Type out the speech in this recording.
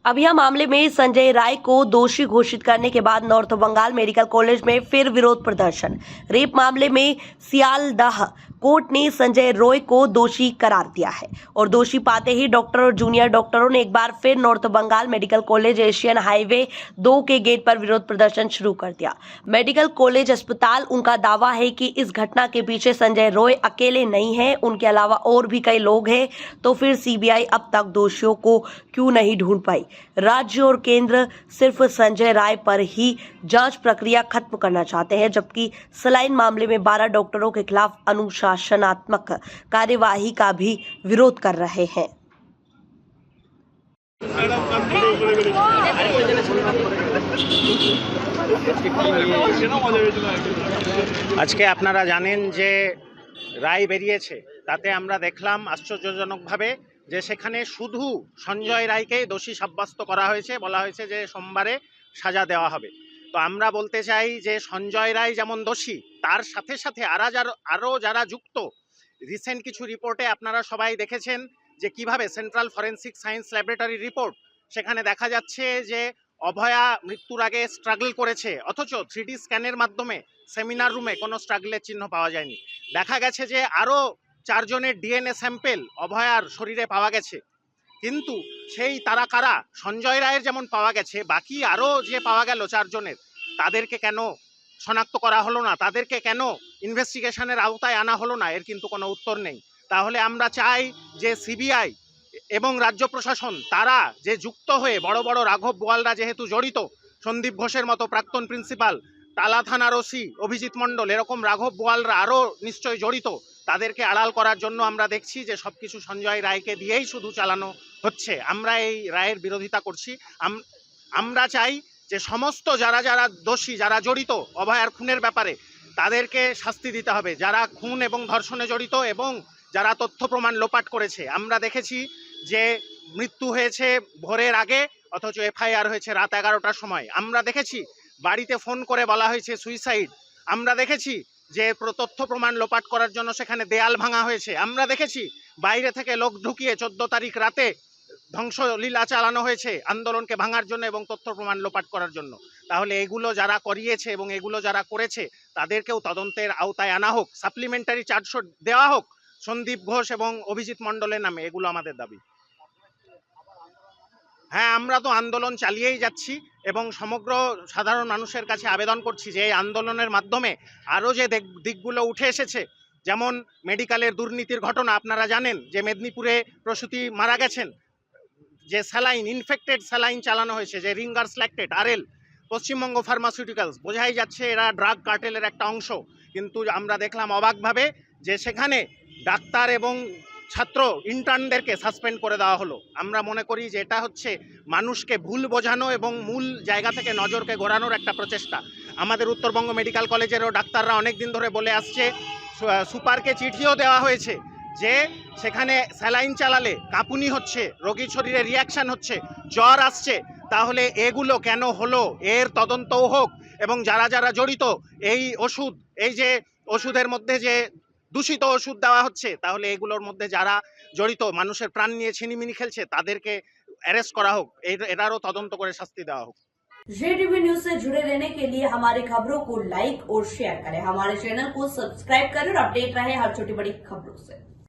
अभिया मामले में संजय राय को दोषी घोषित करने के बाद नॉर्थ बंगाल मेडिकल कॉलेज में फिर विरोध प्रदर्शन। रेप मामले में सियालदाह कोर्ट ने संजय रॉय को दोषी करार दिया है और दोषी पाते ही डॉक्टर और जूनियर डॉक्टरों ने एक बार फिर north Bengal medical college Asian highway 2 के गेट पर विरोध प्रदर्शन शुरू कर दिया। मेडिकल कॉलेज अस्पताल उनका दावा है कि इस घटना के पीछे संजय रॉय अकेले नहीं है, उनके अलावा और भी कई लोग हैं। तो फिर सीबीआई अब तक दोषियों को क्यों नहीं ढूंढ पाई? राज्य और केंद्र सिर्फ संजय राय पर ही जांच प्रक्रिया खत्म करना चाहते हैं, जबकि सलाइन मामले में 12 डॉक्टरों के खिलाफ अनुशासनात्मक कार्यवाही का भी विरोध कर रहे हैं। আজকে আপনারা জানেন যে রায় বেরিয়েছে, তাতে আমরা দেখলাম আশ্চর্যজনকভাবে যে সেখানে শুধু সঞ্জয় রায়কে দোষী সাব্যস্ত করা হয়েছে, বলা হয়েছে যে সোমবারে সাজা দেওয়া হবে। তো আমরা বলতে চাই যে সঞ্জয় রায় যেমন দোষী, তার সাথে সাথে আরও যারা যুক্ত। রিসেন্ট কিছু রিপোর্টে আপনারা সবাই দেখেছেন যে কিভাবে central forensic science laboratory report, সেখানে দেখা যাচ্ছে যে অভয়া মৃত্যুর আগে স্ট্রাগল করেছে, অথচ 3D স্ক্যানের মাধ্যমে সেমিনার রুমে কোনো স্ট্রাগলের চিহ্ন পাওয়া যায়নি। দেখা গেছে যে আরও 4 জনের ডিএনএ স্যাম্পেল অভয়ার শরীরে পাওয়া গেছে, কিন্তু সেই তারা কারা? সঞ্জয় রায়ের যেমন পাওয়া গেছে, বাকি আরও যে পাওয়া গেল 4 জনের, তাদেরকে কেন শনাক্ত করা হলো না? তাদেরকে কেন ইনভেস্টিগেশনের আওতায় আনা হলো না? এর কিন্তু কোনো উত্তর নেই। তাহলে আমরা চাই যে সিবিআই এবং রাজ্য প্রশাসন তারা যে যুক্ত হয়ে বড় বড় রাঘব বোয়ালরা যেহেতু জড়িত, সন্দীপ ঘোষের মতো প্রাক্তন প্রিন্সিপাল, টালা থানার ওসি অভিজিৎ মণ্ডল, এরকম রাঘব বোয়ালরা আরও নিশ্চয় জড়িত, তাদেরকে আড়াল করার জন্য আমরা দেখছি যে সব কিছু সঞ্জয় রায়কে দিয়েই শুধু চালানো হচ্ছে। আমরা এই রায়ের বিরোধিতা করছি। আমরা চাই যে সমস্ত যারা যারা দোষী, যারা জড়িত অভয়ার খুনের ব্যাপারে, তাদেরকে শাস্তি দিতে হবে, যারা খুন এবং ধর্ষণে জড়িত এবং যারা তথ্য প্রমাণ লোপাট করেছে। আমরা দেখেছি যে মৃত্যু হয়েছে ভোরের আগে, অথচ এফআইআর হয়েছে রাত 11টার সময়। আমরা দেখেছি বাড়িতে ফোন করে বলা হয়েছে সুইসাইড। আমরা দেখেছি যে তথ্য প্রমাণ লোপাট করার জন্য সেখানে দেয়াল ভাঙা হয়েছে। আমরা দেখেছি বাইরে থেকে লোক ঢুকিয়ে 14 তারিখ রাতে ধ্বংসলীলা চালানো হয়েছে আন্দোলনকে ভাঙার জন্য এবং তথ্য প্রমাণ লোপাট করার জন্য। তাহলে এগুলো যারা করিয়েছে এবং এগুলো যারা করেছে তাদেরকেও তদন্তের আওতায় আনা হোক, সাপ্লিমেন্টারি চার্জশিট দেওয়া হোক সন্দীপ ঘোষ এবং অভিজিৎ মণ্ডলের নামে। এগুলো আমাদের দাবি। হ্যাঁ, আমরা তো আন্দোলন চালিয়েই যাচ্ছি এবং সমগ্র সাধারণ মানুষের কাছে আবেদন করছি যে এই আন্দোলনের মাধ্যমে আরও যে দিকগুলো উঠে এসেছে, যেমন মেডিকেলের দুর্নীতির ঘটনা। আপনারা জানেন যে মেদিনীপুরে প্রসূতি মারা গেছেন, যে স্যালাইন, ইনফেক্টেড স্যালাইন চালানো হয়েছে, যে Ringer's lactate, RL, Paschimbanga pharmaceuticals, বোঝাই যাচ্ছে এরা ড্রাগ কার্টেলের একটা অংশ। কিন্তু আমরা দেখলাম অবাকভাবে যে সেখানে ডাক্তার এবং ছাত্র ইন্টার্নদেরকে সাসপেন্ড করে দেওয়া হলো। আমরা মনে করি যে এটা হচ্ছে মানুষকে ভুল বোঝানো এবং মূল জায়গা থেকে নজরকে ঘোরানোর একটা প্রচেষ্টা। আমাদের উত্তরবঙ্গ মেডিকেল কলেজেরও ডাক্তাররা অনেক দিন ধরে বলে আসছে, সুপারকে চিঠিও দেওয়া হয়েছে যে সেখানে স্যালাইন চালালে কাঁপুনি হচ্ছে, রোগীর শরীরে রিয়াকশান হচ্ছে, জ্বর আসছে। তাহলে এগুলো কেন হলো? এর তদন্তও হোক এবং যারা যারা জড়িত, এই ওষুধ, এই যে ওষুধের মধ্যে যে দূষিত ওষুধ দেওয়া হচ্ছে, তাহলে এগুলোর মধ্যে যারা জড়িত, মানুষের প্রাণ নিয়ে ছিনিমিনি খেলছে, তাদেরকে অ্যারেস্ট করা হোক, এটারও তদন্ত করে শাস্তি দেওয়া হোক। JTV न्यूज से जुड़े रहने के लिए हमारे खबरों को लाइक और शेयर करें, हमारे चैनल को सब्सक्राइब करें और अपडेट रहे हर छोटी बड़ी खबरों से।